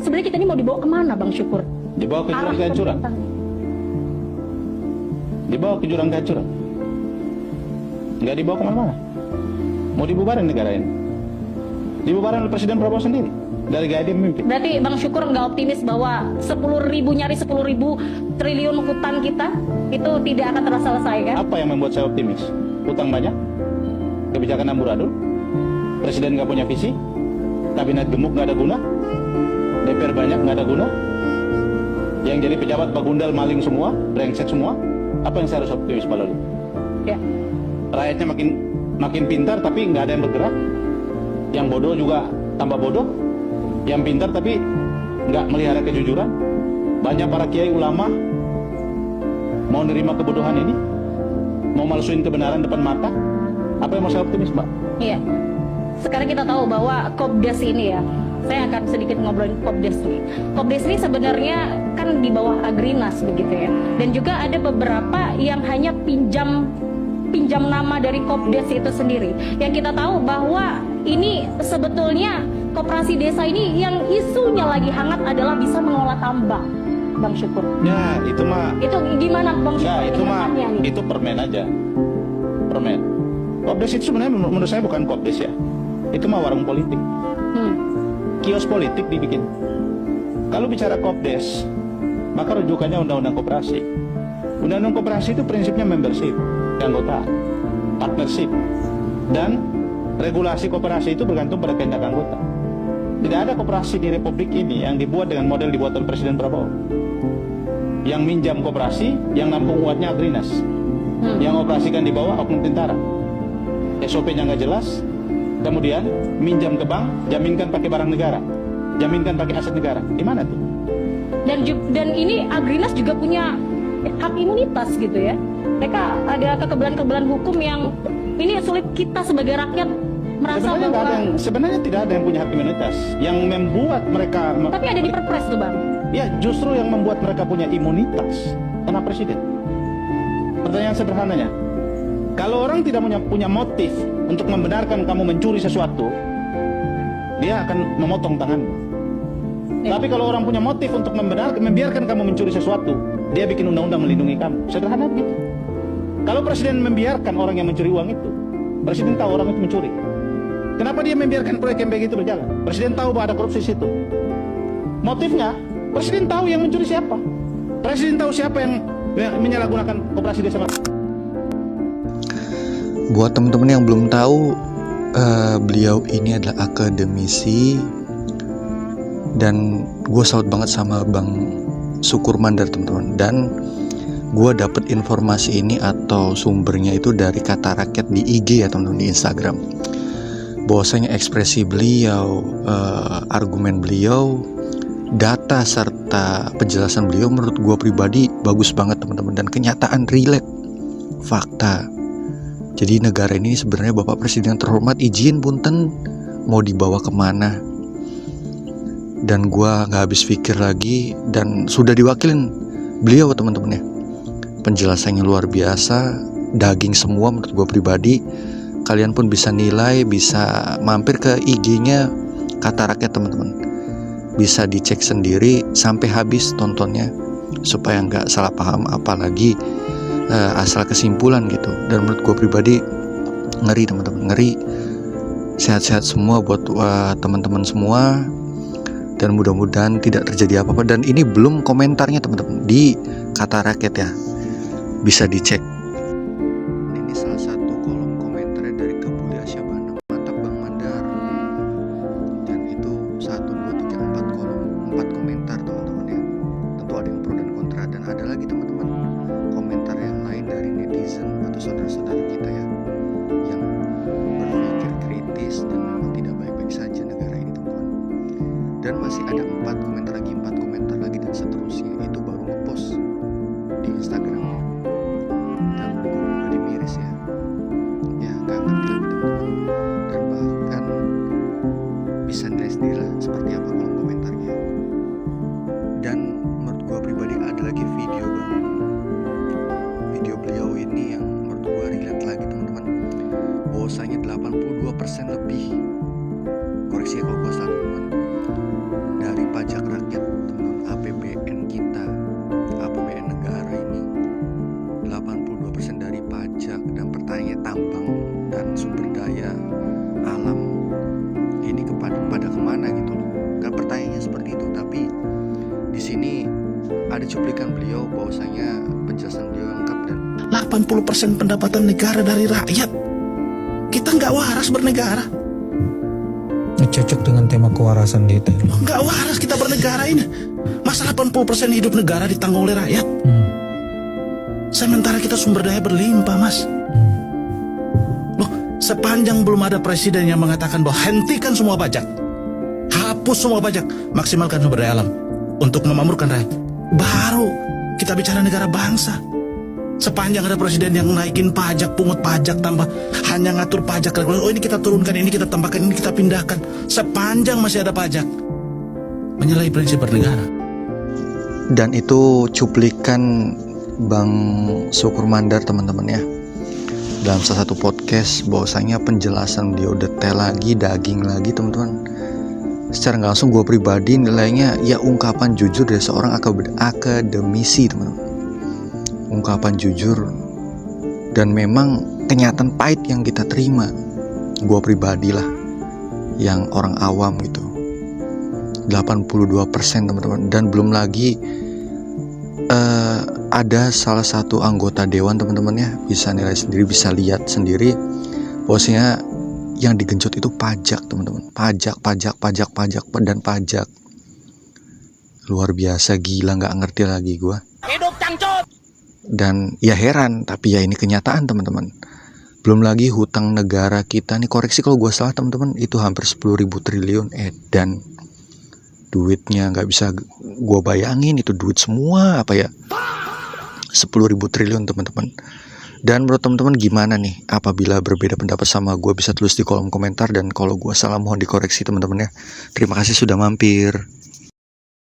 sebenarnya kita ini mau dibawa kemana, Bang Syukur? Dibawa ke jurang kehancuran. Dibawa ke jurang kehancuran. Nggak dibawa kemana-mana. Mau dibubarin negara ini. Dibubarin oleh Presiden Prabowo sendiri. Dari gaya dia memimpin. Berarti Bang Syukur nggak optimis bahwa 10.000 triliun hutang kita itu tidak akan terselesaikan? Apa yang membuat saya optimis? Hutang banyak, kebijakan amburadul, Presiden nggak punya visi, kabinet gemuk nggak ada guna, DPR banyak nggak ada guna, yang jadi pejabat bagundal maling semua, brengsek semua. Apa yang saya harus optimis, Pak Lalu? Ya. Rakyatnya makin pintar tapi nggak ada yang bergerak, yang bodoh juga tambah bodoh, yang pintar tapi nggak melihara kejujuran. Banyak para kiai ulama mau nerima kebodohan ini, mau malsuin kebenaran depan mata. Apa yang mau saya optimis, Mbak? Iya. Sekarang kita tahu bahwa Kopdes ini ya, saya akan sedikit ngobrolin Kopdes ini. Kopdes ini sebenarnya kan di bawah Agrinas begitu ya. Dan juga ada beberapa yang hanya pinjam nama dari Kopdes itu sendiri. Yang kita tahu bahwa ini sebetulnya koperasi desa ini yang isunya lagi hangat adalah bisa mengolah tambang, Bang Syukur. Ya, itu mah. Itu gimana, Bang Syukur? Ya, itu mah. nih? Itu permen aja. Permen. Kopdes itu sebenarnya menurut saya bukan Kopdes ya. Itu mah warung politik. Kios politik dibikin. Kalau bicara Kopdes, maka rujukannya Undang-Undang Koperasi. Undang-Undang Koperasi itu prinsipnya membership, keanggotaan, partnership, dan regulasi koperasi itu bergantung pada kehendak anggota. Tidak ada koperasi di Republik ini yang dibuat dengan model dibuat oleh Presiden Prabowo. Yang minjam koperasi, yang nampung uatnya Agrinas, yang operasikan di bawah oknum tentara. SOP-nya nggak jelas, kemudian minjam ke bank, jaminkan pakai barang negara, jaminkan pakai aset negara. Gimana tuh? Dan ini Agrinas juga punya hak imunitas gitu ya. Mereka ada kekebalan hukum yang ini sulit kita sebagai rakyat merasa bahwa sebenarnya tidak ada yang punya hak imunitas. Yang membuat mereka, tapi ada di Perpres tuh, Bang. Ya, justru yang membuat mereka punya imunitas karena Presiden. Pertanyaan sederhananya, kalau orang tidak punya motif untuk membenarkan kamu mencuri sesuatu, dia akan memotong tanganmu. Tapi kalau orang punya motif untuk membiarkan kamu mencuri sesuatu, dia bikin undang-undang melindungi kamu. Sederhana begitu. Kalau Presiden membiarkan orang yang mencuri uang itu, Presiden tahu orang itu mencuri. Kenapa dia membiarkan proyek yang begitu berjalan? Presiden tahu bahwa ada korupsi di situ. Motifnya, Presiden tahu yang mencuri siapa. Presiden tahu siapa yang menyalahgunakan koperasi desa. Buat teman-teman yang belum tahu, beliau ini adalah akademisi dan gue salut banget sama Bang Syukur Mandar, teman-teman. Dan gue dapet informasi ini atau sumbernya itu dari Kata Rakyat di IG ya teman-teman, di Instagram. Bahwasanya ekspresi beliau, argumen beliau, data serta penjelasan beliau menurut gue pribadi bagus banget teman-teman, dan kenyataan relate fakta. Jadi negara ini sebenarnya Bapak Presiden yang terhormat izin punten mau dibawa kemana. Dan gua gak habis pikir lagi, dan sudah diwakilin beliau teman-teman ya. Penjelasannya luar biasa, daging semua menurut gua pribadi. Kalian pun bisa nilai, bisa mampir ke IG-nya Kata Rakyat teman-teman. Bisa dicek sendiri sampai habis tontonnya supaya nggak salah paham, apalagi asal kesimpulan gitu. Dan menurut gue pribadi ngeri teman-teman, ngeri. Sehat-sehat semua buat teman-teman semua, dan mudah-mudahan tidak terjadi apa-apa. Dan ini belum komentarnya teman-teman di Kata Rakyat ya, bisa dicek. Ini salah satu kolom komentarnya dari Kebuli Asyabana. Mantap Bang Mandar. Dan itu 1, 2, 3, 4 kolom, 4 komentar teman-teman ya. Tentu ada yang pro dan kontra, dan ada lagi teman-teman komentar yang lain dari netizen atau saudara-saudara kita ya, yang berpikir kritis dan memang tidak baik-baik saja negara ini teman-teman. Dan masih ada 4 komentar lagi dan seterusnya. Itu baru ngepost di Instagramnya. Dan gue pribadi miris ya, gak ngerti lagi teman-teman. Dan bahkan bisa nilai sendiri lah seperti apa kolom komentarnya. Dan menurut gue pribadi ada lagi video beliau ini yang menurut gue relate lagi teman-teman. Bahwasanya 82% lebih, koreksi kalau gue salah teman-teman, dari pajak rakyat ada cuplikan beliau bahwasanya penjelasan beliau yang lengkap dan 80% pendapatan negara dari rakyat. Kita nggak waras bernegara. Cocok dengan tema kewarasan di itu. Nggak waras kita bernegara ini. Masa 80% hidup negara ditanggung oleh rakyat. Sementara kita sumber daya berlimpah, Mas. Loh, sepanjang belum ada presiden yang mengatakan bahwa hentikan semua pajak, hapus semua pajak, maksimalkan sumber daya alam untuk memakmurkan rakyat, baru kita bicara negara bangsa. Sepanjang ada presiden yang naikin pajak, pungut pajak, tambah, hanya ngatur pajak, oh ini kita turunkan, ini kita tambahkan, ini kita pindahkan. Sepanjang masih ada pajak, menyalahi prinsip bernegara. Dan itu cuplikan Bang Syukur Mandar teman-teman ya, dalam salah satu podcast bahwasanya penjelasan beliau detail lagi, daging lagi teman-teman. Secara nggak langsung gue pribadi nilainya ya ungkapan jujur dari seorang akademisi teman-teman. Ungkapan jujur dan memang kenyataan pahit yang kita terima, gue pribadi lah, yang orang awam gitu, 82% teman-teman. Dan belum lagi ada salah satu anggota dewan teman-teman ya, bisa nilai sendiri, bisa lihat sendiri bahwasanya yang digenjot itu pajak teman-teman, pajak dan pajak. Luar biasa, gila, nggak ngerti lagi gue. Dan ya heran, tapi ya ini kenyataan teman-teman. Belum lagi hutang negara kita nih, koreksi kalau gue salah teman-teman, itu hampir 10.000 triliun dan duitnya nggak bisa gue bayangin, itu duit semua apa ya, 10.000 triliun teman-teman. Dan menurut teman-teman gimana nih? Apabila berbeda pendapat sama gue bisa tulis di kolom komentar, dan kalau gue salah mohon dikoreksi teman-teman ya. Terima kasih sudah mampir.